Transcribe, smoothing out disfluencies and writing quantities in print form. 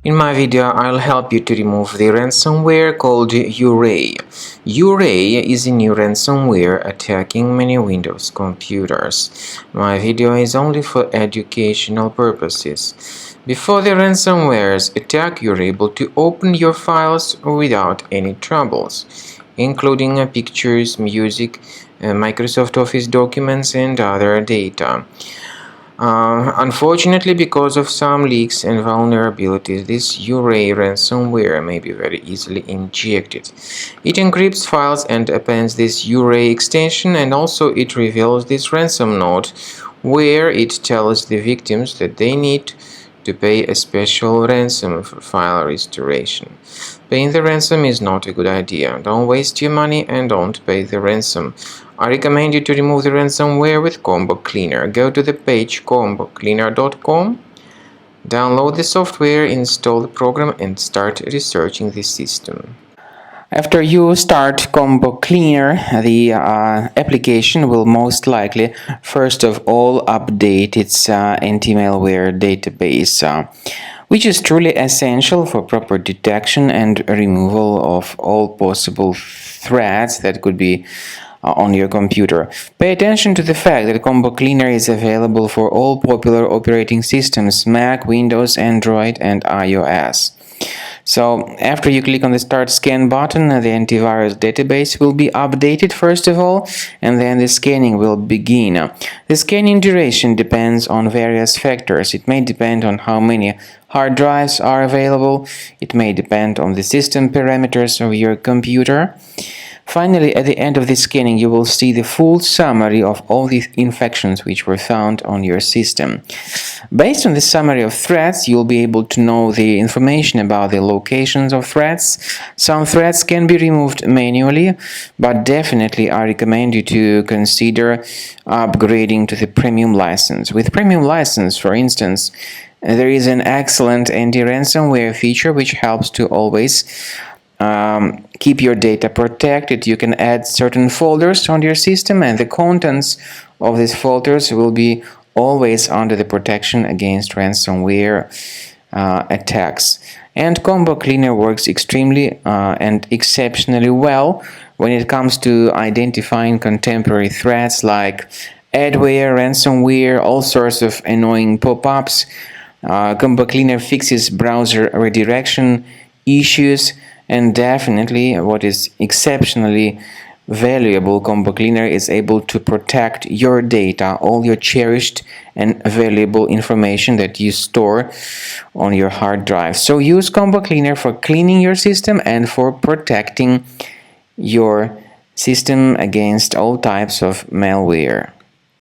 In my video, I'll help you to remove the ransomware called Yurei. Yurei is a new ransomware attacking many Windows computers. My video is only for educational purposes. Before the ransomware's attack, you're able to open your files without any troubles, including pictures, music, Microsoft Office documents, and other data. Unfortunately, because of some leaks and vulnerabilities, this Yurei ransomware may be very easily injected. It encrypts files and appends this Yurei extension, and also it reveals this ransom note where it tells the victims that they need to pay a special ransom for file restoration. Paying the ransom is not a good idea. Don't waste your money and don't pay the ransom. I recommend you to remove the ransomware with Combo Cleaner. Go to the page combocleaner.com, download the software, install the program, and start researching the system. After you start Combo Cleaner, the application will most likely first of all update its anti-malware database, which is truly essential for proper detection and removal of all possible threats that could be on your computer. Pay attention to the fact that Combo Cleaner is available for all popular operating systems: Mac, Windows, Android, and iOS. So after you click on the Start Scan button, the antivirus database will be updated first of all, and then the scanning will begin. The scanning duration depends on various factors. It may depend on how many hard drives are available. It may depend on the system parameters of your computer. Finally, at the end of the scanning, you will see the full summary of all the infections which were found on your system. Based on the summary of threats, you'll be able to know the information about the locations of threats. Some threats can be removed manually, but definitely I recommend you to consider upgrading to the premium license. With premium license, for instance, there is an excellent anti-ransomware feature which helps to always keep your data protected. You can add certain folders on your system, and the contents of these folders will be always under the protection against ransomware attacks. And Combo Cleaner works extremely and exceptionally well when it comes to identifying contemporary threats like adware, ransomware, all sorts of annoying pop-ups. Combo Cleaner fixes browser redirection issues. And definitely, what is exceptionally valuable, Combo Cleaner is able to protect your data, all your cherished and valuable information that you store on your hard drive. So use Combo Cleaner for cleaning your system and for protecting your system against all types of malware.